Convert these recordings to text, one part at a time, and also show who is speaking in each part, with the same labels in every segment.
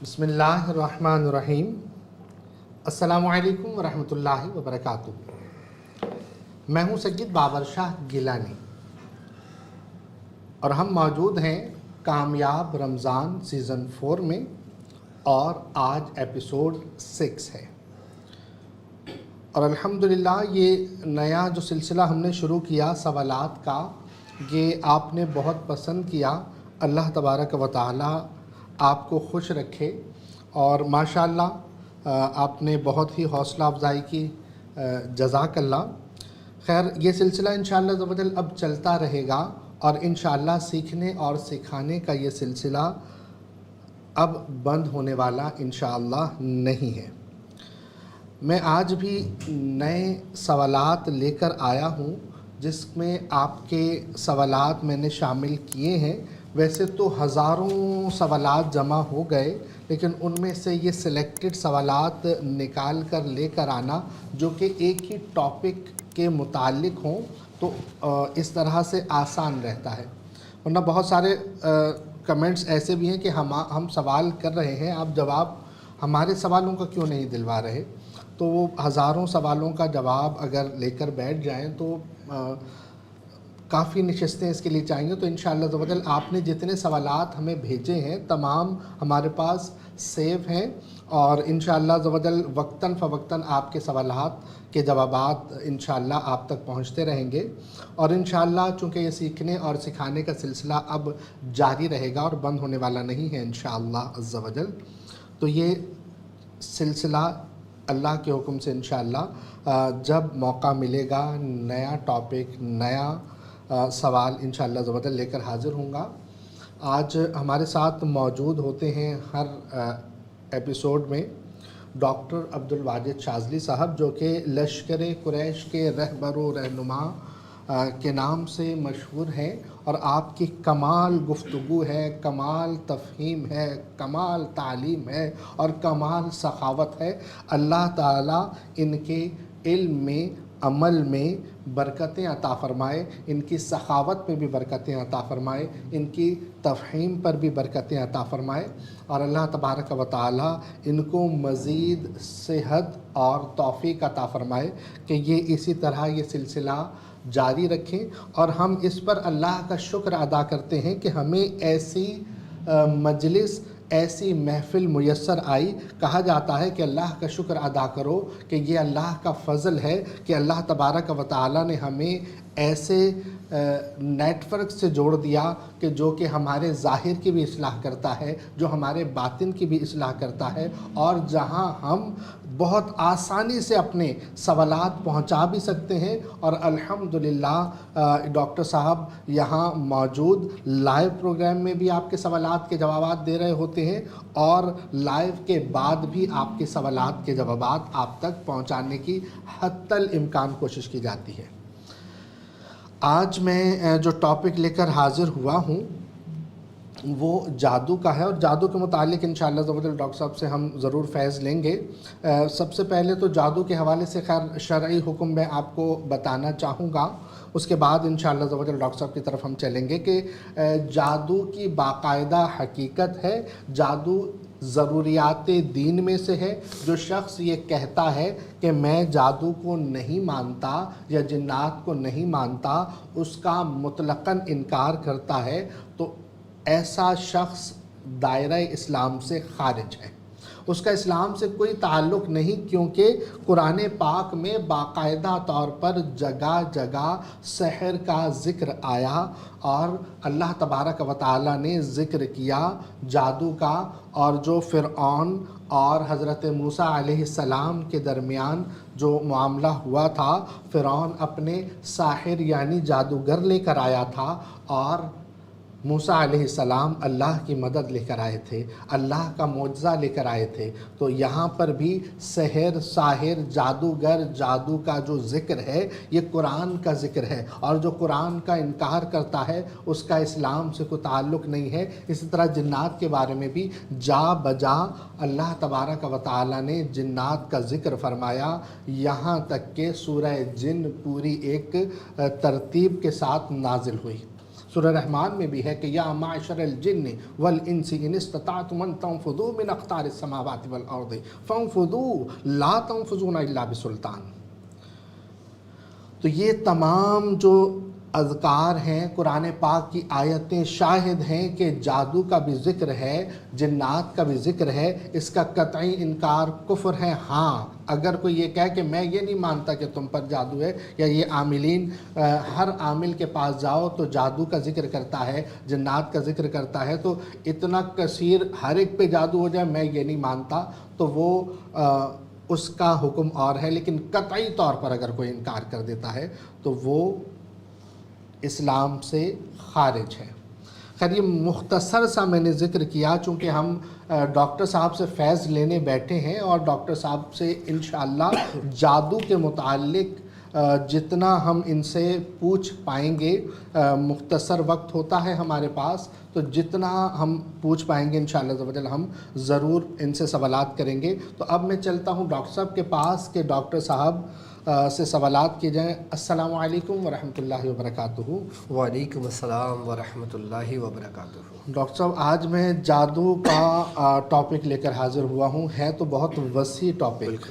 Speaker 1: بسم اللہ الرحمن الرحیم۔ السلام علیکم ورحمۃ اللہ وبرکاتہ۔ میں ہوں سید بابر شاہ گیلانی اور ہم موجود ہیں کامیاب رمضان سیزن 4 میں، اور آج ایپیسوڈ 6 ہے۔ اور الحمدللہ یہ نیا جو سلسلہ ہم نے شروع کیا سوالات کا، یہ آپ نے بہت پسند کیا۔ اللہ تبارک و تعالی آپ کو خوش رکھے، اور ماشاءاللہ آپ نے بہت ہی حوصلہ افزائی کی، جزاک اللہ خیر۔ یہ سلسلہ انشاءاللہ عز و جل اب چلتا رہے گا، اور انشاءاللہ سیکھنے اور سکھانے کا یہ سلسلہ اب بند ہونے والا انشاءاللہ نہیں ہے۔ میں آج بھی نئے سوالات لے کر آیا ہوں، جس میں آپ کے سوالات میں نے شامل کیے ہیں۔ ویسے تو ہزاروں سوالات جمع ہو گئے، لیکن ان میں سے یہ سلیکٹڈ سوالات نکال کر لے کر آنا جو کہ ایک ہی ٹاپک کے متعلق ہوں تو اس طرح سے آسان رہتا ہے۔ ورنہ بہت سارے کمنٹس ایسے بھی ہیں کہ ہم سوال کر رہے ہیں، آپ جواب ہمارے سوالوں کا کیوں نہیں دلوا رہے؟ تو وہ ہزاروں سوالوں کا جواب اگر لے کر بیٹھ جائیں تو کافی نشستیں اس کے لیے چاہیے۔ تو انشاءاللہ عز و جل آپ نے جتنے سوالات ہمیں بھیجے ہیں تمام ہمارے پاس سیو ہیں، اور انشاءاللہ عز و جل وقتاً فوقتاً آپ کے سوالات کے جوابات انشاءاللہ آپ تک پہنچتے رہیں گے۔ اور انشاءاللہ چونکہ یہ سیکھنے اور سکھانے کا سلسلہ اب جاری رہے گا اور بند ہونے والا نہیں ہے انشاءاللہ عز و جل، تو یہ سلسلہ اللہ کے حکم سے انشاءاللہ جب موقع ملے گا نیا ٹاپک، نیا سوال انشاءاللہ عز و جل لے کر حاضر ہوں گا۔ آج ہمارے ساتھ موجود ہوتے ہیں ہر ایپیسوڈ میں ڈاکٹر عبدالواجد شاذلی صاحب، جو کہ لشکر قریش کے رہبر و رہنما کے نام سے مشہور ہیں، اور آپ کی کمال گفتگو ہے، کمال تفہیم ہے، کمال تعلیم ہے اور کمال سخاوت ہے۔ اللہ تعالیٰ ان کے علم میں، عمل میں برکتیں عطا فرمائے، ان کی سخاوت میں بھی برکتیں عطا فرمائے، ان کی تفہیم پر بھی برکتیں عطا فرمائے، اور اللہ تبارک و تعالی ان کو مزید صحت اور توفیق عطا فرمائے کہ یہ اسی طرح یہ سلسلہ جاری رکھیں۔ اور ہم اس پر اللہ کا شکر ادا کرتے ہیں کہ ہمیں ایسی مجلس، ایسی محفل میسر آئی۔ کہا جاتا ہے کہ اللہ کا شکر ادا کرو، کہ یہ اللہ کا فضل ہے کہ اللہ تبارک و تعالی نے ہمیں ایسے نیٹ ورک سے جوڑ دیا کہ جو کہ ہمارے ظاہر کی بھی اصلاح کرتا ہے، جو ہمارے باطن کی بھی اصلاح کرتا ہے، اور جہاں ہم بہت آسانی سے اپنے سوالات پہنچا بھی سکتے ہیں۔ اور الحمدللہ ڈاکٹر صاحب یہاں موجود لائیو پروگرام میں بھی آپ کے سوالات کے جوابات دے رہے ہوتے ہیں، اور لائیو کے بعد بھی آپ کے سوالات کے جوابات آپ تک پہنچانے کی حتی الامکان کوشش کی جاتی ہے۔ آج میں جو ٹاپک لے کر حاضر ہوا ہوں وہ جادو کا ہے، اور جادو کے متعلق انشاءاللہ عز و جل ڈاکٹر صاحب سے ہم ضرور فیض لیں گے۔ سب سے پہلے تو جادو کے حوالے سے خیر شرعی حکم میں آپ کو بتانا چاہوں گا، اس کے بعد انشاءاللہ عز و جل ڈاکٹر صاحب کی طرف ہم چلیں گے کہ جادو کی باقاعدہ حقیقت ہے۔ جادو ضروریات دین میں سے ہے۔ جو شخص یہ کہتا ہے کہ میں جادو کو نہیں مانتا یا جنات کو نہیں مانتا، اس کا مطلقاً انکار کرتا ہے، تو ایسا شخص دائرہ اسلام سے خارج ہے، اس کا اسلام سے کوئی تعلق نہیں، کیونکہ قرآن پاک میں باقاعدہ طور پر جگہ جگہ سحر کا ذکر آیا، اور اللہ تبارک و تعالی نے ذکر کیا جادو کا، اور جو فرعون اور حضرت موسیٰ علیہ السلام کے درمیان جو معاملہ ہوا تھا، فرعون اپنے ساحر یعنی جادوگر لے کر آیا تھا، اور موسیٰ علیہ السلام اللہ کی مدد لے کر آئے تھے، اللہ کا معجزہ لے کر آئے تھے۔ تو یہاں پر بھی سحر، ساحر، جادوگر، جادو کا جو ذکر ہے یہ قرآن کا ذکر ہے، اور جو قرآن کا انکار کرتا ہے اس کا اسلام سے کوئی تعلق نہیں ہے۔ اسی طرح جنات کے بارے میں بھی جا بجا اللہ تبارک و تعالی نے جنات کا ذکر فرمایا، یہاں تک کہ سورہ جن پوری ایک ترتیب کے ساتھ نازل ہوئی۔ سورہ رحمان میں بھی ہے کہ یا معشر الجن والانس ان استطعتم ان تنفذوا من اقطار السماوات والارض فانفذوا لا تنفذون الا بسلطان۔ تو یہ تمام جو اذکار ہیں، قرآن پاک کی آیتیں شاہد ہیں کہ جادو کا بھی ذکر ہے، جنات کا بھی ذکر ہے، اس کا قطعی انکار کفر ہے۔ ہاں اگر کوئی یہ کہے کہ میں یہ نہیں مانتا کہ تم پر جادو ہے، یا یہ عاملین ہر عامل کے پاس جاؤ تو جادو کا ذکر کرتا ہے، جنات کا ذکر کرتا ہے، تو اتنا کثیر ہر ایک پہ جادو ہو جائے میں یہ نہیں مانتا، تو وہ اس کا حکم اور ہے۔ لیکن قطعی طور پر اگر کوئی انکار کر دیتا ہے تو وہ اسلام سے خارج ہے۔ خیر یہ مختصر سا میں نے ذکر کیا، چونکہ ہم ڈاکٹر صاحب سے فیض لینے بیٹھے ہیں اور ڈاکٹر صاحب سے انشاءاللہ جادو کے متعلق جتنا ہم ان سے پوچھ پائیں گے، مختصر وقت ہوتا ہے ہمارے پاس، تو جتنا ہم پوچھ پائیں گے انشاءاللہ عز و جل ہم ضرور ان سے سوالات کریں گے۔ تو اب میں چلتا ہوں ڈاکٹر صاحب کے پاس کہ ڈاکٹر صاحب سے سوالات کیے جائیں۔ السلام علیکم ورحمۃ اللہ وبرکاتہ۔
Speaker 2: وعلیکم السلام ورحمۃ اللہ وبرکاتہ۔
Speaker 1: ڈاکٹر صاحب آج میں جادو کا ٹاپک لے کر حاضر ہوا ہوں، ہے تو بہت وسیع ٹاپک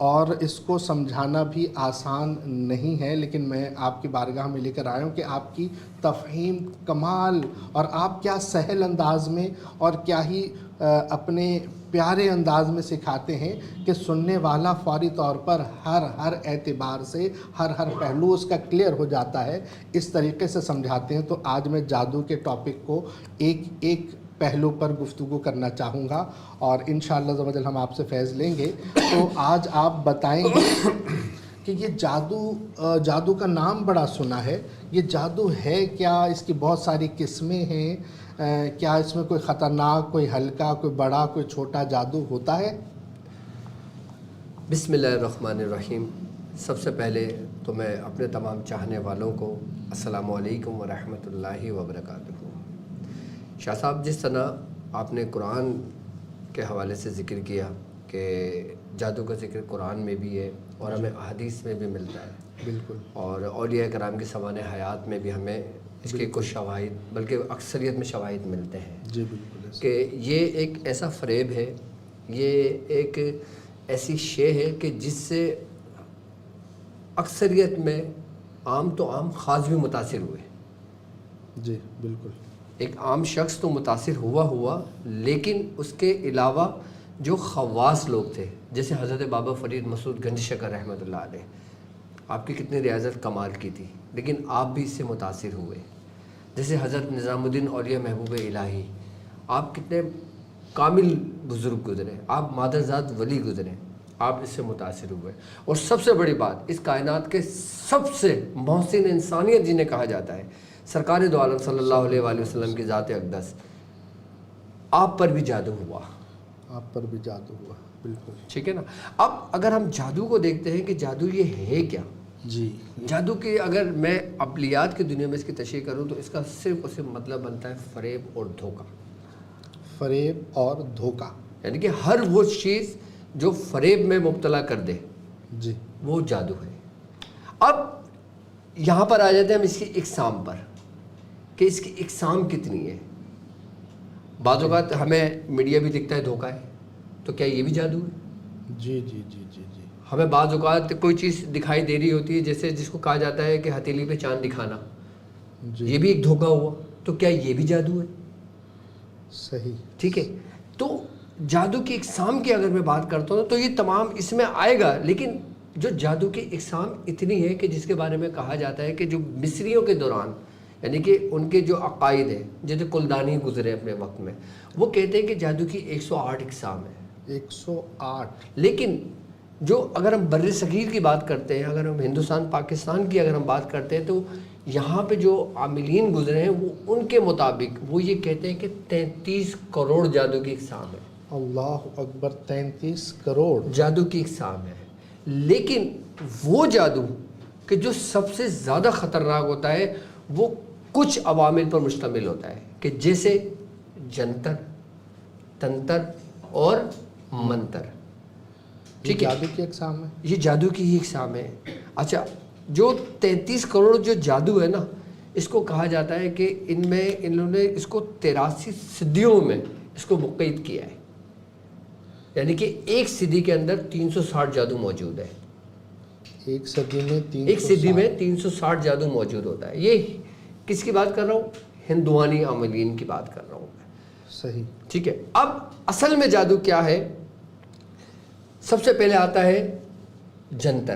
Speaker 1: اور اس کو سمجھانا بھی آسان نہیں ہے، لیکن میں آپ کی بارگاہ میں لے کر آیا ہوں کہ آپ کی تفہیم کمال، اور آپ کیا سہل انداز میں اور کیا ہی اپنے پیارے انداز میں سکھاتے ہیں کہ سننے والا فوری طور پر ہر اعتبار سے ہر پہلو اس کا کلیئر ہو جاتا ہے، اس طریقے سے سمجھاتے ہیں۔ تو آج میں جادو کے ٹاپک کو ایک پہلو پر گفتگو کرنا چاہوں گا اور انشاءاللہ عز و جل ہم آپ سے فیض لیں گے۔ تو آج آپ بتائیں گے کہ یہ جادو کا نام بڑا سنا ہے، یہ جادو ہے کیا؟ اس کی بہت ساری قسمیں ہیں، کیا اس میں کوئی خطرناک، کوئی ہلکا، کوئی بڑا، کوئی چھوٹا جادو ہوتا ہے؟
Speaker 2: بسم اللہ الرحمن الرحیم۔ سب سے پہلے تو میں اپنے تمام چاہنے والوں کو السلام علیکم ورحمۃ اللہ وبرکاتہ۔ شاہ صاحب جس طرح آپ نے قرآن کے حوالے سے ذکر کیا کہ جادو کا ذکر قرآن میں بھی ہے اور ہمیں احادیث میں بھی ملتا ہے،
Speaker 1: بالکل،
Speaker 2: اور اولیاء کرام کی سوانح حیات میں بھی ہمیں اس کے کچھ شواہد، بلکہ اکثریت میں شواہد ملتے ہیں
Speaker 1: جی بالکل،
Speaker 2: کہ یہ ایک ایسا فریب ہے، یہ ایک ایسی شے ہے کہ جس سے اکثریت میں عام تو عام، خاص بھی متاثر ہوئے۔
Speaker 1: جی بالکل،
Speaker 2: ایک عام شخص تو متاثر ہوا، لیکن اس کے علاوہ جو خواص لوگ تھے، جیسے حضرت بابا فرید مسعود گنج شکر رحمۃ اللہ علیہ، آپ کی کتنی ریاضت کمال کی تھی، لیکن آپ بھی اس سے متاثر ہوئے۔ جیسے حضرت نظام الدین اولیاء محبوب الہی، آپ کتنے کامل بزرگ گزرے، آپ مادرزاد ولی گزرے، آپ اس سے متاثر ہوئے۔ اور سب سے بڑی بات، اس کائنات کے سب سے محسن انسانیت جنہیں کہا جاتا ہے، سرکار دو عالم صلی اللہ علیہ وآلہ وسلم کی ذات اقدس، آپ پر بھی جادو ہوا،
Speaker 1: آپ پر بھی جادو ہوا، بالکل،
Speaker 2: ٹھیک ہے نا۔ اب اگر ہم جادو کو دیکھتے ہیں کہ جادو یہ ہے کیا،
Speaker 1: جی
Speaker 2: جادو کی اگر میں عقلیات کی دنیا میں اس کی تشریح کروں تو اس کا صرف اور صرف مطلب بنتا ہے فریب اور دھوکہ،
Speaker 1: فریب اور دھوکہ،
Speaker 2: یعنی کہ ہر وہ چیز جو فریب میں مبتلا کر دے
Speaker 1: جی
Speaker 2: وہ جادو ہے۔ اب یہاں پر آ جاتے ہیں ہم اس کی اقسام پر کہ اس کی اقسام کتنی ہے۔ بعض اوقات ہمیں میڈیا بھی دکھتا ہے دھوکہ ہے، تو کیا یہ بھی جادو ہے؟
Speaker 1: جی جی جی جی جی
Speaker 2: ہمیں بعض اوقات کوئی چیز دکھائی دے رہی ہوتی ہے، جیسے جس کو کہا جاتا ہے کہ ہتھیلی پہ چاند دکھانا،
Speaker 1: جی،
Speaker 2: یہ بھی ایک دھوکہ ہوا، تو کیا یہ بھی جادو ہے؟
Speaker 1: صحیح،
Speaker 2: ٹھیک ہے۔ تو جادو کی اقسام کی اگر میں بات کرتا ہوں تو یہ تمام اس میں آئے گا، لیکن جو جادو کی اقسام اتنی ہے کہ جس کے بارے میں کہا جاتا ہے کہ جو مصریوں کے دوران، یعنی کہ ان کے جو عقائد ہیں، جیسے کلدانی گزرے اپنے وقت میں، وہ کہتے ہیں کہ جادو کی 108 اقسام ہیں،
Speaker 1: 108،
Speaker 2: لیکن جو اگر ہم بر صغیر کی بات کرتے ہیں، اگر ہم ہندوستان پاکستان کی اگر ہم بات کرتے ہیں، تو یہاں پہ جو عاملین گزرے ہیں وہ ان کے مطابق وہ یہ کہتے ہیں کہ 33 کروڑ جادو کی اقسام ہے،
Speaker 1: اللہ اکبر، 33 کروڑ
Speaker 2: جادو کی اقسام ہے۔ لیکن وہ جادو کہ جو سب سے زیادہ خطرناک ہوتا ہے وہ کچھ عوامل پر مشتمل ہوتا ہے، کہ جیسے جنتر، تنتر اور منتر، ٹھیک ہے،
Speaker 1: جادو کی اقسام ہے،
Speaker 2: یہ جادو کی ہی اقسام ہے۔ اچھا، جو 33 کروڑ جو جادو ہے نا، اس کو کہا جاتا ہے کہ انہوں نے اس کو 83 صدیوں میں اس کو مقید کیا ہے، یعنی کہ ایک صدی کے اندر 360 جادو موجود ہے،
Speaker 1: ایک صدی میں
Speaker 2: ایک صدی میں 360 جادو موجود ہوتا ہے۔ یہ کس کی بات کر رہا ہوں؟ ہندوانی عاملین کی بات کر رہا ہوں میں،
Speaker 1: صحیح،
Speaker 2: ٹھیک ہے۔ اب اصل میں جادو کیا ہے؟ سب سے پہلے آتا ہے جنتر۔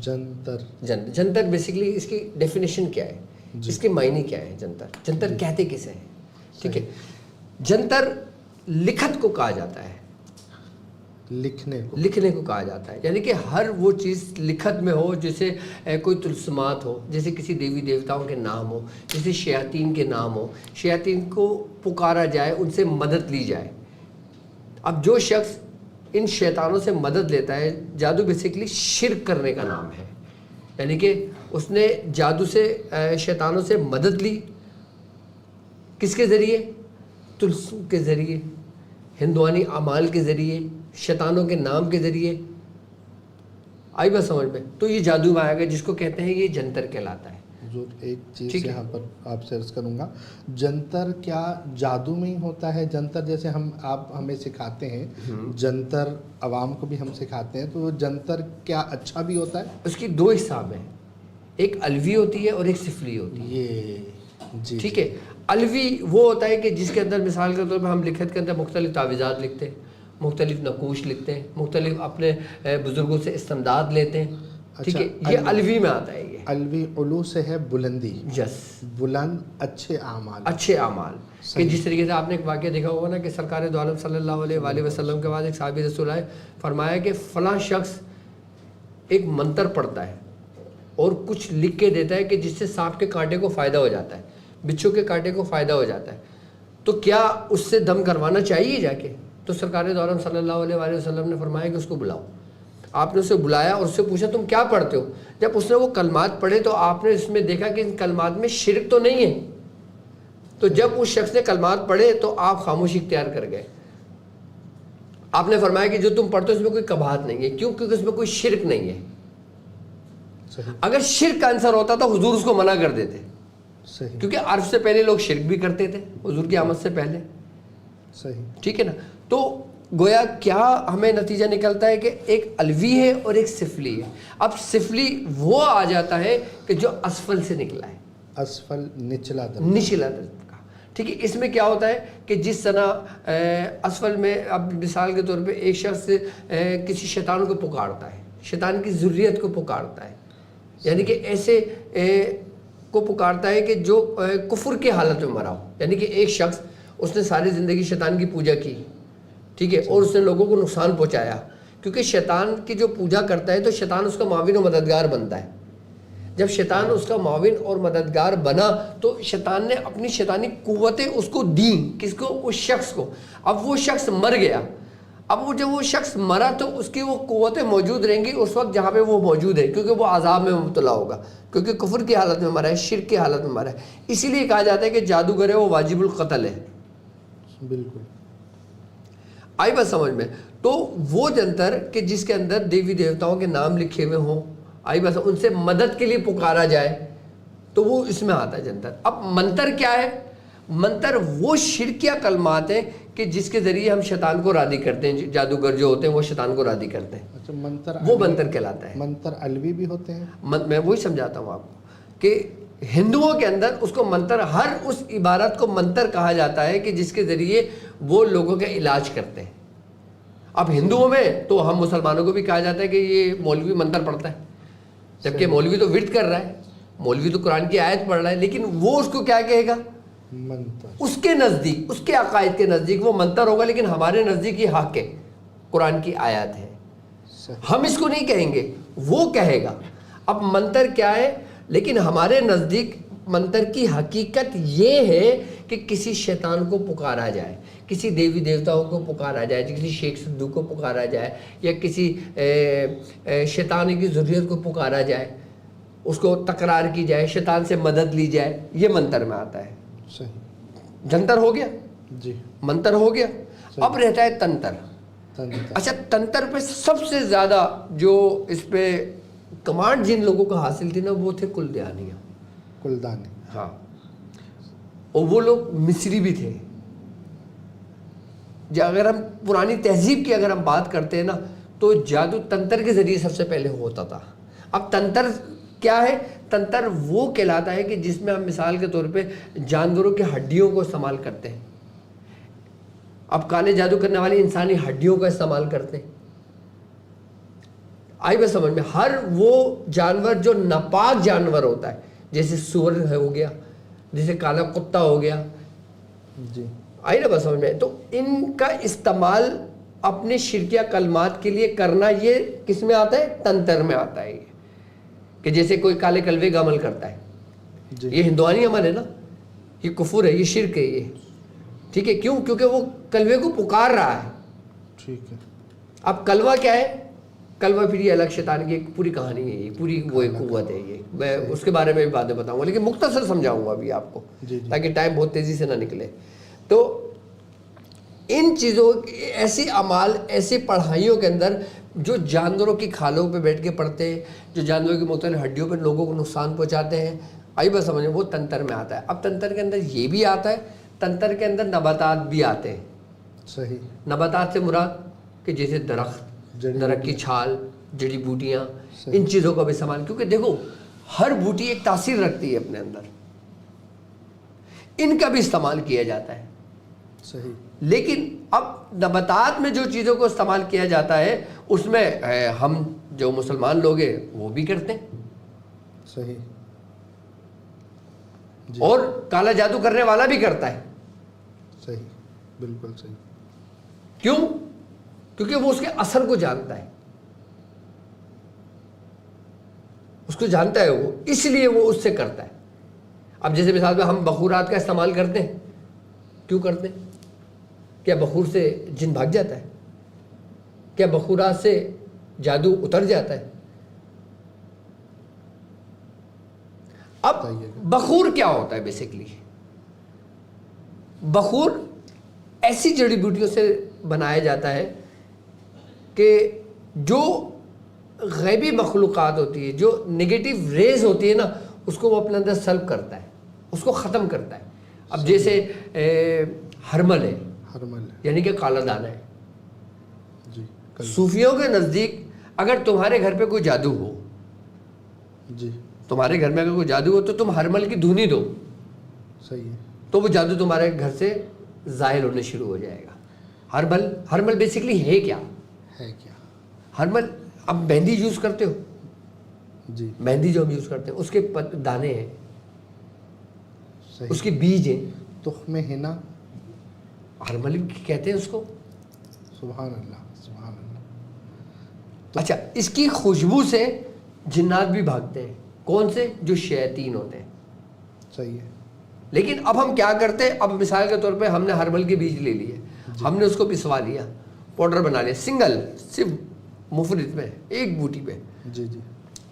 Speaker 2: جنتر بیسیکلی اس کی ڈیفینیشن کیا ہے، اس کے معنی کیا ہے؟ جنتر کہتے کسے ہیں؟ ٹھیک ہے، جنتر لکھت کو کہا جاتا ہے، لکھنے کو کہا جاتا ہے، یعنی کہ ہر وہ چیز لکھت میں ہو، جیسے کوئی طلسمات ہو، جیسے کسی دیوی دیوتاؤں کے نام ہو، جیسے شیاطین کے نام ہو، شیاطین کو پکارا جائے، ان سے مدد لی جائے۔ اب جو شخص ان شیطانوں سے مدد لیتا ہے، جادو بیسیکلی شرک کرنے کا نام ہے، یعنی کہ اس نے جادو سے شیطانوں سے مدد لی، کس کے ذریعے؟ طلسم کے ذریعے، ہندوانی اعمال کے ذریعے، شیطانوں کے نام کے ذریعے۔ آئی بات سمجھ میں؟ تو یہ جادو میں آئے گا، جس کو کہتے ہیں یہ جنتر کہلاتا ہے۔
Speaker 1: جو ایک چیز یہاں پر آپ سے عرض کروں گا، جنتر کیا جادو میں ہی ہوتا ہے؟ جنتر جیسے آپ ہمیں سکھاتے ہیں، جنتر عوام کو بھی ہم سکھاتے ہیں، تو وہ جنتر کیا اچھا بھی ہوتا ہے؟
Speaker 2: اس کی دو حساب ہیں، ایک الوی ہوتی ہے اور ایک سفلی ہوتی ہے۔
Speaker 1: یہ جی
Speaker 2: ٹھیک ہے، الوی وہ ہوتا ہے کہ جس کے اندر مثال کے طور پہ ہم لکھت کے اندر مختلف تعویذات لکھتے ہیں، مختلف نقوش لکھتے ہیں، مختلف اپنے بزرگوں سے استمداد لیتے ہیں، ٹھیک ہے، یہ الوی میں آتا ہے۔ یہ
Speaker 1: الوی علو سے ہے بلندی،
Speaker 2: یس،
Speaker 1: بلند اچھے اعمال،
Speaker 2: اچھے اعمال، کہ جس طریقے سے آپ نے ایک واقعہ دیکھا ہوگا نا کہ سرکار دو عالم صلی اللہ علیہ وآلہ وسلم کے بعد ایک صحابی رسول آئے، فرمایا کہ فلاں شخص ایک منتر پڑھتا ہے اور کچھ لکھ کے دیتا ہے کہ جس سے سانپ کے کانٹے کو فائدہ ہو جاتا ہے، بچھو کے کانٹے کو فائدہ ہو جاتا ہے، تو کیا اس سے دم کروانا چاہیے جا کے؟ تو سرکار دو عالم صلی اللہ علیہ وآلہ وسلم نے فرمایا کہ اس کو بلاؤ۔ آپ نے اسے بلایا اور اس سے پوچھا تم کیا پڑھتے ہو؟ جب اس نے وہ کلمات پڑھے تو آپ نے اس میں دیکھا کہ ان کلمات میں شرک تو نہیں ہے، تو جب اس شخص نے کلمات پڑھے تو آپ خاموشی اختیار کر گئے۔ آپ نے فرمایا کہ جو تم پڑھتے ہو اس میں کوئی قباحت نہیں ہے، کیوں؟ کیونکہ اس میں کوئی شرک نہیں ہے۔ اگر شرک کا عنصر ہوتا تو حضور اس کو منع کر دیتے، کیونکہ عرب سے پہلے لوگ شرک بھی کرتے تھے حضور کی آمد سے پہلے، ٹھیک ہے نا۔ تو گویا کیا ہمیں نتیجہ نکلتا ہے کہ ایک الوی ہے اور ایک سفلی ہے۔ اب سفلی وہ آ جاتا ہے کہ جو اسفل سے نکلا ہے،
Speaker 1: اسفل نچلا
Speaker 2: درجہ کا، ٹھیک ہے۔ اس میں کیا ہوتا ہے کہ جس طرح اسفل میں اب مثال کے طور پہ ایک شخص کسی شیطان کو پکارتا ہے، شیطان کی ذریت کو پکارتا ہے، یعنی کہ ایسے کو پکارتا ہے کہ جو کفر کے حالت میں مرا ہو، یعنی کہ ایک شخص اس نے ساری زندگی شیطان کی پوجا کی، ٹھیک ہے، اور اس نے لوگوں کو نقصان پہنچایا، کیونکہ شیطان کی جو پوجا کرتا ہے تو شیطان اس کا معاون و مددگار بنتا ہے۔ جب شیطان اس کا معاون اور مددگار بنا تو شیطان نے اپنی شیطانی قوتیں اس کو دیں، کس کو؟ اس شخص کو۔ اب وہ شخص مر گیا، اب جب وہ شخص مرا تو اس کی وہ قوتیں موجود رہیں گی اس وقت جہاں پہ وہ موجود ہے، کیونکہ وہ عذاب میں مبتلا ہوگا، کیونکہ کفر کی حالت میں مرا ہے، شرک کی حالت میں مرا ہے۔ اسی لیے کہا جاتا ہے کہ جادوگر ہے وہ واجب القتل ہے۔
Speaker 1: بالکل
Speaker 2: آئی بات سمجھ میں؟ تو وہ جنتر کہ جس کے اندر دیوی دیوتاؤں کے نام لکھے ہوئے ہوں، آئی بات ان سے مدد کے لیے پکارا جائے، تو وہ اس میں آتا ہے جنتر۔ اب منتر کیا ہے؟ منتر وہ شرکیہ کلمات ہیں کہ جس کے ذریعے ہم شیطان کو راضی کرتے ہیں، جادوگر جو ہوتے ہیں وہ شیطان کو راضی کرتے ہیں،
Speaker 1: اچھا، منتر
Speaker 2: وہ منتر کہلاتا ہے۔
Speaker 1: منتر الوی بھی ہوتے ہیں؟
Speaker 2: میں وہی سمجھاتا ہوں آپ کو کہ ہندوؤں کے اندر اس کو منتر، ہر اس عبارت کو منتر کہا جاتا ہے کہ جس کے ذریعے وہ لوگوں کا علاج کرتے ہیں۔ اب ہندوؤں میں تو ہم مسلمانوں کو بھی کہا جاتا ہے کہ یہ مولوی منتر پڑھتا ہے، جبکہ مولوی تو ورد کر رہا ہے، مولوی تو قرآن کی آیت پڑھ رہا ہے، لیکن وہ اس کو کیا کہے گا؟
Speaker 1: منتر۔
Speaker 2: اس کے نزدیک، اس کے عقائد کے نزدیک وہ منتر ہوگا، لیکن ہمارے نزدیک یہ حق ہے، قرآن کی آیات ہے، ہم اس کو نہیں کہیں گے، وہ کہے گا۔ اب منتر کیا ہے؟ لیکن ہمارے نزدیک منتر کی حقیقت یہ ہے کہ کسی شیطان کو پکارا جائے، کسی دیوی دیوتاؤں کو پکارا جائے، کسی شیخ صدوق کو پکارا جائے، یا کسی شیطان کی ذریت کو پکارا جائے، اس کو تکرار کی جائے، شیطان سے مدد لی جائے، یہ منتر میں آتا ہے۔
Speaker 1: صحیح،
Speaker 2: جنتر ہو گیا،
Speaker 1: جی،
Speaker 2: منتر ہو گیا۔ اب رہتا ہے تنتر۔ اچھا، تنتر پہ سب سے زیادہ جو اس پہ کمانڈ جن لوگوں کو حاصل تھی نا وہ تھے کلدانی، ہاں، اور وہ لوگ مصری بھی تھے. اگر ہم پرانی تہذیب کی اگر ہم بات کرتے ہیں نا تو جادو تنتر کے ذریعے سب سے پہلے ہوتا تھا. اب تنتر کیا ہے؟ تنتر وہ کہلاتا ہے کہ جس میں ہم مثال کے طور پہ جانوروں کی ہڈیوں کو استعمال کرتے ہیں. اب کالے جادو کرنے والے انسانی ہڈیوں کا استعمال کرتے ہیں. آئی بات سمجھ میں؟ ہر وہ جانور جو ناپاک جانور ہوتا ہے، جیسے سور ہو گیا، جیسے کالا کتا ہو گیا،
Speaker 1: جی
Speaker 2: آئی نا بات سمجھ میں؟ تو ان کا استعمال اپنے شرکیہ کلمات کے لیے کرنا یہ کس میں آتا ہے؟ تنتر میں آتا ہے. یہ کہ جیسے کوئی کالے کلوے کا عمل کرتا ہے،
Speaker 1: جی
Speaker 2: یہ ہندوانی عمل ہے نا، یہ کفر ہے، یہ شرک ہے یہ. ٹھیک ہے، کیوں؟ کیونکہ وہ کلوے کو پکار رہا ہے.
Speaker 1: ٹھیک ہے.
Speaker 2: اب کلوہ کیا ہے؟ کلوہ پھر یہ الگ شیطان کی ایک پوری کہانی ہے، یہ پوری وہ ایک قوت ہے. یہ میں اس کے بارے میں بھی باتیں بتاؤں گا، لیکن مختصر سمجھاؤں گا ابھی آپ کو تاکہ ٹائم بہت تیزی سے نہ نکلے. تو ان چیزوں ایسی اعمال، ایسی پڑھائیوں کے اندر جو جانوروں کی کھالوں پہ بیٹھ کے پڑھتے ہیں، جو جانوروں کی مختلف ہڈیوں پہ لوگوں کو نقصان پہنچاتے ہیں، آئی بات سمجھیں، وہ تنتر میں آتا ہے. اب تنتر کے اندر یہ بھی آتا ہے، تنتر کے اندر نباتات بھی آتے ہیں.
Speaker 1: صحیح.
Speaker 2: نباتات سے مراد کہ جیسے درخت کی چھال، جڑی بوٹیاں، ان چیزوں کا بھی استعمال. کیونکہ دیکھو ہر بوٹی ایک تاثیر رکھتی ہے اپنے اندر، ان کا بھی استعمال کیا جاتا ہے.
Speaker 1: صحیح.
Speaker 2: لیکن اب نباتات میں جو چیزوں کو استعمال کیا جاتا ہے اس میں ہم جو مسلمان لوگ ہیں وہ بھی کرتے ہیں.
Speaker 1: صحیح. جی.
Speaker 2: اور کالا جادو کرنے والا بھی کرتا ہے.
Speaker 1: صحیح، بالکل صحیح.
Speaker 2: کیوں؟ کیونکہ وہ اس کے اثر کو جانتا ہے، اس کو جانتا ہے وہ، اس لیے وہ اس سے کرتا ہے. اب جیسے مثال میں ہم بخورات کا استعمال کرتے ہیں، کیوں کرتے ہیں؟ کیا بخور سے جن بھاگ جاتا ہے؟ کیا بخورات سے جادو اتر جاتا ہے؟ اب بخور کیا ہوتا ہے بیسیکلی؟ بخور ایسی جڑی بوٹیوں سے بنایا جاتا ہے کہ جو غیبی مخلوقات ہوتی ہے، جو نگیٹو ریز ہوتی ہے نا، اس کو وہ اپنے اندر سلب کرتا ہے، اس کو ختم کرتا ہے. اب جیسے ہرمل ہے، یعنی کہ کالا دانہ ہے.
Speaker 1: جی.
Speaker 2: صوفیوں کے نزدیک اگر تمہارے گھر پہ کوئی جادو ہو،
Speaker 1: جی،
Speaker 2: تمہارے گھر میں اگر کوئی جادو ہو تو تم ہرمل کی دھونی دو.
Speaker 1: صحیح ہے.
Speaker 2: تو وہ جادو تمہارے گھر سے ظاہر ہونے شروع ہو جائے گا. ہرمل بیسیکلی ہے کیا؟ ہرمل، اب مہندی یوز کرتے ہو،
Speaker 1: جی،
Speaker 2: مہندی جو ہم یوز کرتے ہیں اس کے دانے ہیں،
Speaker 1: صحیح.
Speaker 2: اس کے بیج ہیں،
Speaker 1: تخم حنا.
Speaker 2: ہرمل کہتے ہیں اس کو.
Speaker 1: سبحان اللہ، سبحان اللہ.
Speaker 2: اچھا، اس کی خوشبو سے جنات بھی بھاگتے ہیں. کون سے؟ جو شیاطین ہوتے ہیں.
Speaker 1: صحیح ہے.
Speaker 2: لیکن اب ہم کیا کرتے ہیں؟ اب مثال کے طور پہ ہم نے ہرمل کے بیج لے لیے، ہم نے اس کو پسوا لیا، پاؤڈر بنا لیا، سنگل، صرف مفرد پہ، ایک بوٹی پہ.
Speaker 1: جی جی.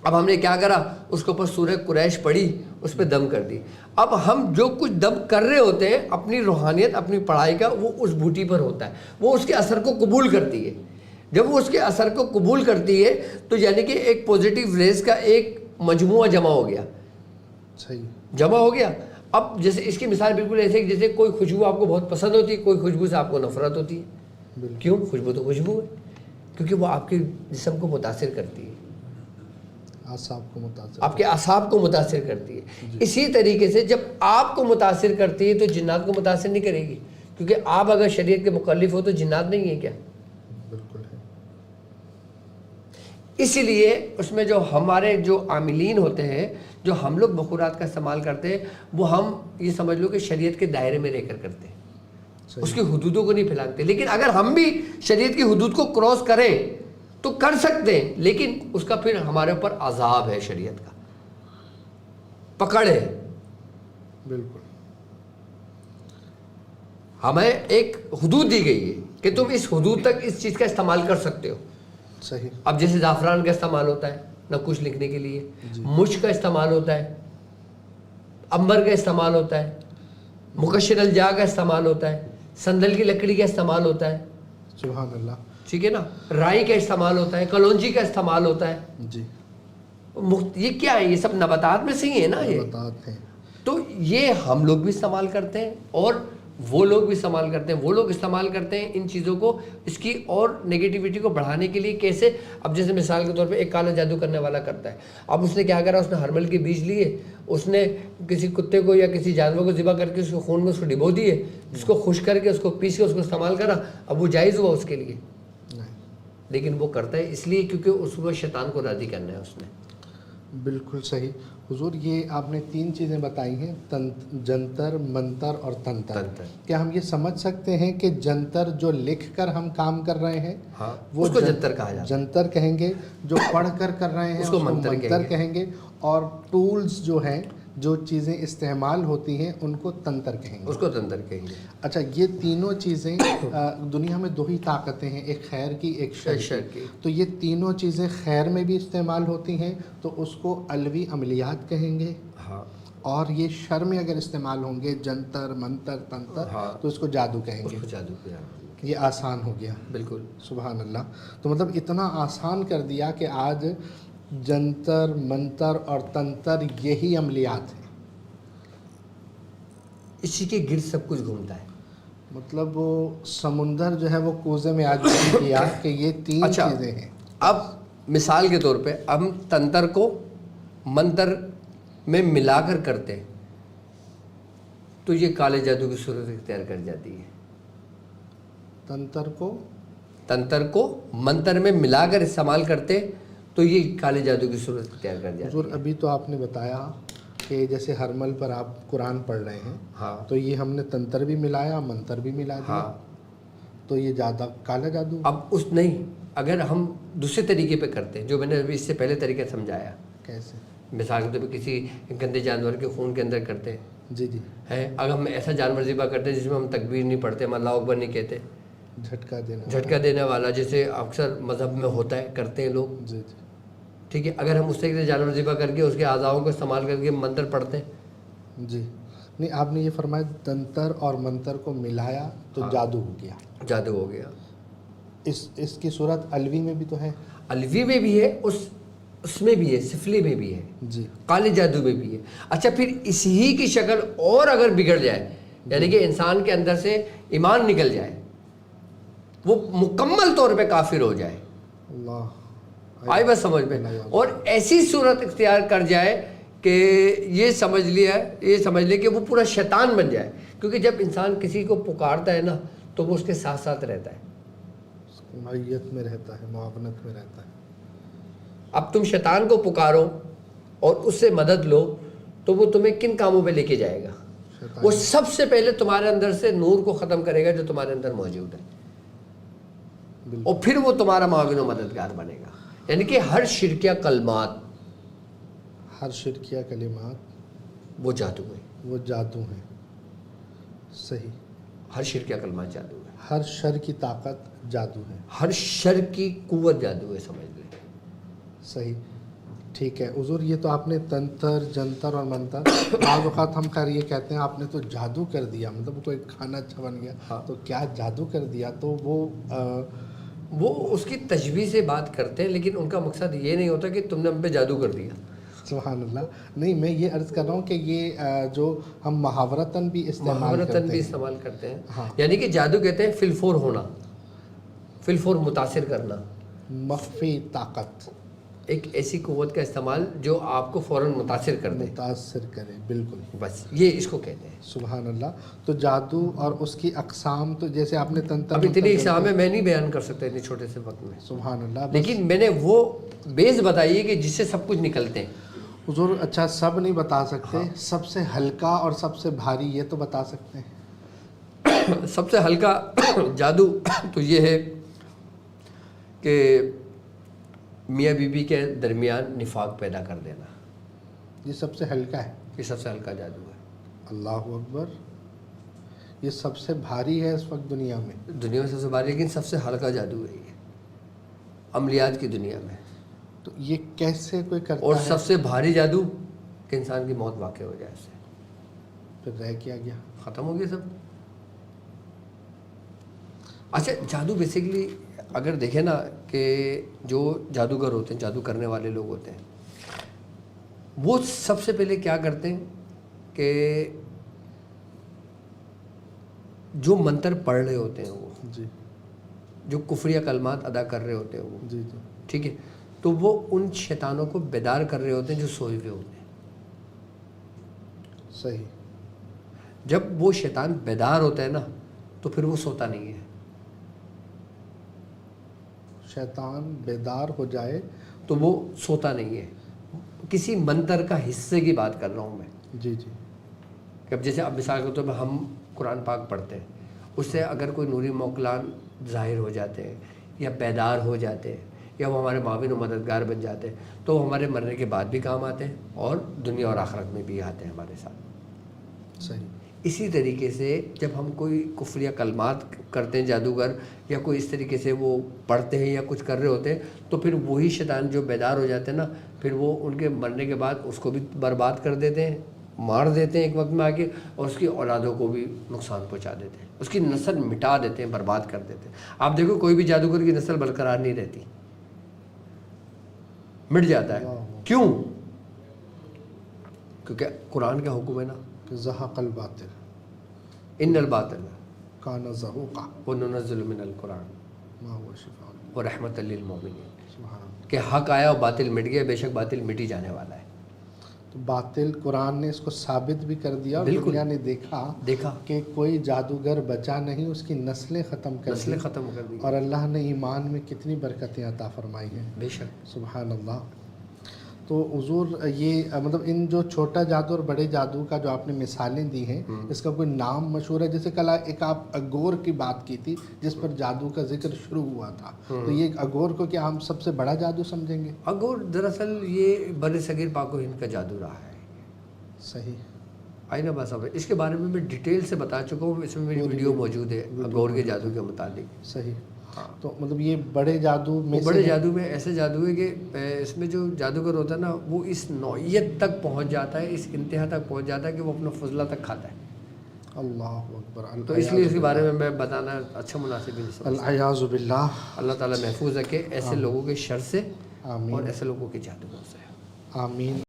Speaker 2: اب ہم نے کیا کرا؟ اس کے اوپر سورہ قریش پڑھی، اس پہ دم کر دی. اب ہم جو کچھ دم کر رہے ہوتے ہیں، اپنی روحانیت، اپنی پڑھائی کا، وہ اس بوٹی پر ہوتا ہے. وہ اس کے اثر کو قبول کرتی ہے. جب وہ اس کے اثر کو قبول کرتی ہے تو یعنی کہ ایک پوزیٹیو ریز کا ایک مجموعہ جمع ہو گیا.
Speaker 1: صحیح.
Speaker 2: جمع ہو گیا. اب جیسے اس کی مثال بالکل ایسے کہ جیسے کوئی خوشبو آپ کو بہت پسند ہوتی ہے، کوئی خوشبو سے آپ کو نفرت ہوتی ہے. کیوں؟ خوشبو تو خوشبو ہے، کیونکہ وہ آپ کے جسم کو متاثر کرتی ہے، آپ کے اعصاب کو متاثر کرتی ہے. اسی طریقے سے جب آپ کو متاثر کرتی ہے تو جنات کو متاثر نہیں کرے گی، کیونکہ آپ اگر شریعت کے مخالف ہو تو جنات نہیں ہے کیا؟
Speaker 1: بالکل ہے.
Speaker 2: اسی لیے اس میں جو ہمارے جو عاملین ہوتے ہیں، جو ہم لوگ بخورات کا استعمال کرتے ہیں، وہ ہم یہ سمجھ لو کہ شریعت کے دائرے میں رہ کر کرتے ہیں، اس کی حدودوں کو نہیں پھیلاتے. لیکن اگر ہم بھی شریعت کی حدود کو کراس کریں تو کر سکتے ہیں، لیکن اس کا پھر ہمارے اوپر عذاب ہے، شریعت کا پکڑ ہے.
Speaker 1: بالکل.
Speaker 2: ہمیں ایک حدود دی گئی ہے کہ تم اس حدود تک اس چیز کا استعمال کر سکتے ہو.
Speaker 1: صحیح.
Speaker 2: اب جیسے زعفران کا استعمال ہوتا ہے نہ کچھ لکھنے کے لیے، مشک کا استعمال ہوتا ہے، عنبر کا استعمال ہوتا ہے، مکشر الجا کا استعمال ہوتا ہے، سندل کی لکڑی کا استعمال ہوتا ہے.
Speaker 1: سبحان اللہ.
Speaker 2: ٹھیک ہے نا. رائی کا استعمال ہوتا ہے، کلونجی کا استعمال ہوتا ہے.
Speaker 1: جی.
Speaker 2: یہ کیا ہے؟ یہ سب نباتات میں سے ہی ہے نا. یہ
Speaker 1: نباتات ہیں.
Speaker 2: تو یہ ہم لوگ بھی استعمال کرتے ہیں اور وہ لوگ بھی استعمال کرتے ہیں. وہ لوگ استعمال کرتے ہیں ان چیزوں کو اس کی اور نگیٹیوٹی کو بڑھانے کے لیے. کیسے؟ اب جیسے مثال کے طور پہ ایک کالا جادو کرنے والا کرتا ہے. اب اس نے کیا کرا, اس نے ہرمل کے بیج لیے, اس نے کسی کتے کو یا کسی جانور کو ذبح کر کے اس کو خون میں اس کو ڈبو دیے, جس کو خشک کر کے اس کو پیس کے اس کو استعمال کرا. اب وہ جائز ہوا اس کے لیے, لیکن وہ کرتا ہے اس لیے کیونکہ اس کو شیطان کو راضی کرنا ہے اس نے.
Speaker 1: بالکل صحیح حضور. یہ آپ نے 3 چیزیں بتائی ہیں, جنتر, منتر اور تنتر. کیا ہم یہ سمجھ سکتے ہیں کہ جنتر جو لکھ کر ہم کام کر رہے ہیں
Speaker 2: وہ اس کو جنتر کہا جاتا ہے,
Speaker 1: جنتر کہیں گے. جو پڑھ کر رہے ہیں اس کو منتر کہیں گے. اور ٹولز جو ہیں, جو چیزیں استعمال ہوتی ہیں ان کو تنتر کہیں گے,
Speaker 2: اس کو تنتر کہیں گے.
Speaker 1: اچھا, یہ تینوں چیزیں دنیا میں 2 ہی طاقتیں ہیں, ایک خیر کی ایک شر کی. تو یہ تینوں چیزیں خیر میں بھی استعمال ہوتی ہیں تو اس کو الوی عملیات کہیں گے. اور یہ شر میں اگر استعمال ہوں گے جنتر, منتر, تنتر, تو اس کو جادو کہیں گے.
Speaker 2: جادو.
Speaker 1: یہ آسان ہو گیا.
Speaker 2: بالکل,
Speaker 1: سبحان اللہ. تو مطلب اتنا آسان کر دیا کہ آج جنتر, منتر اور تنتر یہی عملیات ہیں,
Speaker 2: اسی کے گرد سب کچھ گھومتا ہے.
Speaker 1: مطلب وہ سمندر جو ہے وہ کوزے میں آج کیا کہ یہ 3 چیزیں ہیں.
Speaker 2: اب مثال کے طور پہ ہم تنتر کو منتر میں ملا کر کرتے تو یہ کالے جادو کی صورت اختیار کر جاتی ہے. تنتر کو منتر میں ملا کر استعمال کرتے تو یہ کالے جادو کی صورت اختیار کر جاتی ہے.
Speaker 1: حضور ابھی تو آپ نے بتایا کہ جیسے ہرمل پر آپ قرآن پڑھ رہے ہیں, تو یہ ہم نے تنتر بھی ملایا, منتر بھی ملا دیا, تو یہ کالا جادو.
Speaker 2: اب اس نہیں, اگر ہم دوسرے طریقے پہ کرتے ہیں جو میں نے ابھی اس سے پہلے طریقہ سمجھایا.
Speaker 1: کیسے؟
Speaker 2: مثال کے طور پہ کسی گندے جانور کے خون کے اندر کرتے ہیں.
Speaker 1: جی جی.
Speaker 2: ہے, اگر ہم ایسا جانور ذبح کرتے ہیں جس میں ہم تکبیر نہیں پڑھتے, ہم اللہ اکبر نہیں کہتے, جھٹکا دینے والا جیسے اکثر مذہب میں ہوتا ہے, کرتے ہیں لوگ.
Speaker 1: جی جی.
Speaker 2: ٹھیک ہے, اگر ہم اس طریقے سے جانور ذبح کر کے اس کے اعضاؤں کو استعمال کر کے منتر پڑھتے ہیں.
Speaker 1: جی نہیں, آپ نے یہ فرمایا تنتر اور منتر کو ملایا تو جادو ہو گیا.
Speaker 2: جادو ہو گیا.
Speaker 1: اس کی صورت الوی میں بھی تو ہے.
Speaker 2: الوی میں بھی ہے, اس میں بھی ہے, سفلی میں بھی ہے,
Speaker 1: جی,
Speaker 2: کالے جادو میں بھی ہے. اچھا, پھر اسی کی شکل اور اگر بگڑ جائے, یعنی کہ انسان کے اندر سے ایمان نکل جائے, وہ مکمل طور پہ کافر ہو جائے.
Speaker 1: اللہ
Speaker 2: آئی بس سمجھ میں. اور ایسی صورت اختیار کر جائے کہ یہ سمجھ لے کہ وہ پورا شیطان بن جائے. کیونکہ جب انسان کسی کو پکارتا ہے نا تو وہ اس کے ساتھ ساتھ رہتا ہے,
Speaker 1: معیت میں رہتا ہے, معاونت میں رہتا ہے.
Speaker 2: اب تم شیطان کو پکارو اور اس سے مدد لو تو وہ تمہیں کن کاموں پہ لے کے جائے گا؟ وہ سب سے پہلے تمہارے اندر سے نور کو ختم کرے گا جو تمہارے اندر موجود ہے, اور پھر وہ تمہارا معاون و مددگار بنے گا. یعنی کہ ہر شرکیہ کلمات وہ جادو ہیں.
Speaker 1: صحیح.
Speaker 2: ہر شرکیہ کلمات جادو ہے.
Speaker 1: ہر شر کی طاقت جادو ہے.
Speaker 2: ہر شر کی قوت جادو ہے, سمجھ لیں.
Speaker 1: صحیح, ٹھیک ہے حضور. یہ تو آپ نے تنتر, جنتر اور منتر, بعض اوقات ہم خیر یہ کہتے ہیں آپ نے تو جادو کر دیا, مطلب تو ایک کھانا اچھا بن گیا. تو کیا جادو کر دیا؟ تو
Speaker 2: وہ اس کی تشبیہ سے بات کرتے ہیں, لیکن ان کا مقصد یہ نہیں ہوتا کہ تم نے ہم پہ جادو کر دیا.
Speaker 1: سبحان اللہ. نہیں, میں یہ عرض کر رہا ہوں کہ یہ جو ہم محاورتاً بھی
Speaker 2: استعمال کرتے ہیں, یعنی کہ جادو کہتے ہیں فلفور ہونا, فلفور متاثر کرنا,
Speaker 1: مخفی طاقت,
Speaker 2: ایک ایسی قوت کا استعمال جو آپ کو فوراً متاثر کر دے,
Speaker 1: متاثر کرے. بالکل,
Speaker 2: بس یہ اس کو کہتے ہیں.
Speaker 1: سبحان اللہ. تو جادو اور اس کی اقسام, تو جیسے آپ نے تنتر,
Speaker 2: اب اتنی اقسام ہے میں نہیں بیان کر سکتا اتنے چھوٹے سے وقت میں.
Speaker 1: سبحان اللہ.
Speaker 2: لیکن میں نے وہ بیس بتائی ہے کہ جس سے سب کچھ نکلتے ہیں.
Speaker 1: حضور اچھا, سب نہیں بتا سکتے, سب سے ہلکا اور سب سے بھاری یہ تو بتا سکتے ہیں.
Speaker 2: سب سے ہلکا جادو تو یہ ہے کہ میاں بیوی کے درمیان نفاق پیدا کر دینا.
Speaker 1: یہ سب سے ہلکا ہے.
Speaker 2: یہ سب سے ہلکا جادو ہے.
Speaker 1: اللہ اکبر. یہ سب سے بھاری ہے اس وقت دنیا میں.
Speaker 2: دنیا میں سب سے بھاری, لیکن سب سے ہلکا جادو ہے یہ عملیات کی دنیا میں.
Speaker 1: تو یہ کیسے کوئی کرتا ہے؟
Speaker 2: اور سب سے بھاری جادو کہ انسان کی موت واقع ہو جائے, اس سے
Speaker 1: پھر رہ کیا گیا,
Speaker 2: ختم ہو گیا سب. اچھا, جادو بیسیکلی اگر دیکھیں نا کہ جو جادوگر ہوتے ہیں, جادو کرنے والے لوگ ہوتے ہیں, وہ سب سے پہلے کیا کرتے ہیں کہ جو منتر پڑھ رہے ہوتے ہیں وہ
Speaker 1: جی
Speaker 2: جو کفریہ کلمات ادا کر رہے ہوتے ہیں وہ
Speaker 1: جی جی
Speaker 2: ٹھیک ہے، تو وہ ان شیطانوں کو بیدار کر رہے ہوتے ہیں جو سوئے ہوئے ہوتے ہیں.
Speaker 1: صحیح.
Speaker 2: جب وہ شیطان بیدار ہوتا ہے نا تو پھر وہ سوتا نہیں ہے.
Speaker 1: شیطان بیدار ہو جائے
Speaker 2: تو وہ سوتا نہیں ہے. کسی منتر کا حصے کی بات کر رہا ہوں میں.
Speaker 1: جی جی
Speaker 2: کہ اب جیسے اب مثال کے طور پہ ہم قرآن پاک پڑھتے ہیں، اس سے اگر کوئی نوری موکلان ظاہر ہو جاتے ہیں یا بیدار ہو جاتے ہیں یا وہ ہمارے معاون و مددگار بن جاتے ہیں تو وہ ہمارے مرنے کے بعد بھی کام آتے ہیں اور دنیا اور آخرت میں بھی آتے ہیں ہمارے ساتھ.
Speaker 1: صحیح.
Speaker 2: اسی طریقے سے جب ہم کوئی کفریہ کلمات کرتے ہیں جادوگر یا کوئی اس طریقے سے وہ پڑھتے ہیں یا کچھ کر رہے ہوتے ہیں تو پھر وہی شیطان جو بیدار ہو جاتے ہیں نا پھر وہ ان کے مرنے کے بعد اس کو بھی برباد کر دیتے ہیں، مار دیتے ہیں ایک وقت میں آ کے، اور اس کی اولادوں کو بھی نقصان پہنچا دیتے ہیں، اس کی نسل مٹا دیتے ہیں، برباد کر دیتے ہیں. آپ دیکھو کوئی بھی جادوگر کی نسل برقرار نہیں رہتی، مٹ جاتا ہے. کیوں؟ کیونکہ قرآن کا حکم ہے نا
Speaker 1: کہ زہق الباطل
Speaker 2: ان الباطل
Speaker 1: کان زہوقا
Speaker 2: وننزل من القرآن
Speaker 1: ما هو شفاء
Speaker 2: ورحمۃ للمؤمنین.
Speaker 1: سبحان اللہ.
Speaker 2: کہ حق آیا اور باطل مٹ گیا، بے شک باطل مٹی جانے والا ہے.
Speaker 1: تو باطل قرآن نے اس کو ثابت بھی کر دیا اور
Speaker 2: بالکل.
Speaker 1: دنیا نے دیکھا کہ کوئی جادوگر بچا نہیں، اس کی نسلیں ختم کر
Speaker 2: نسلیں
Speaker 1: دی
Speaker 2: ختم کر دی.
Speaker 1: اور اللہ نے ایمان میں کتنی برکتیں عطا فرمائی ہیں.
Speaker 2: بے شک.
Speaker 1: سبحان اللہ. تو حضور یہ مطلب ان جو چھوٹا جادو اور بڑے جادو کا جو آپ نے مثالیں دی ہیں اس کا کوئی نام مشہور ہے؟ جیسے کل ایک آپ اگور کی بات کی تھی جس پر جادو کا ذکر شروع ہوا تھا، تو یہ اگور کو کیا ہم سب سے بڑا جادو سمجھیں گے؟
Speaker 2: اگور دراصل یہ بر صغیر پاک و ہند کا جادو رہا ہے.
Speaker 1: صحیح.
Speaker 2: آئینہ با صاحب اس کے بارے میں ڈیٹیل سے بتا چکا ہوں، اس میں میری ویڈیو موجود ہے اگور کے جادو کے متعلق.
Speaker 1: صحیح. تو مطلب یہ بڑے جادو میں
Speaker 2: بڑے جادو میں ایسے جادو ہے کہ اس میں جو جادوگر ہوتا ہے نا وہ اس نوعیت تک پہنچ جاتا ہے، اس انتہا تک پہنچ جاتا ہے کہ وہ اپنا فضلہ تک کھاتا ہے.
Speaker 1: اللہ اکبر.
Speaker 2: تو اس لیے اس کے بارے میں میں بتانا اچھا مناسب نہیں سمجھتا.
Speaker 1: العیاذ باللہ.
Speaker 2: اللہ تعالیٰ محفوظ رکھے ایسے لوگوں کے شر سے
Speaker 1: آمین
Speaker 2: اور ایسے لوگوں کے جادوگر سے.
Speaker 1: آمین.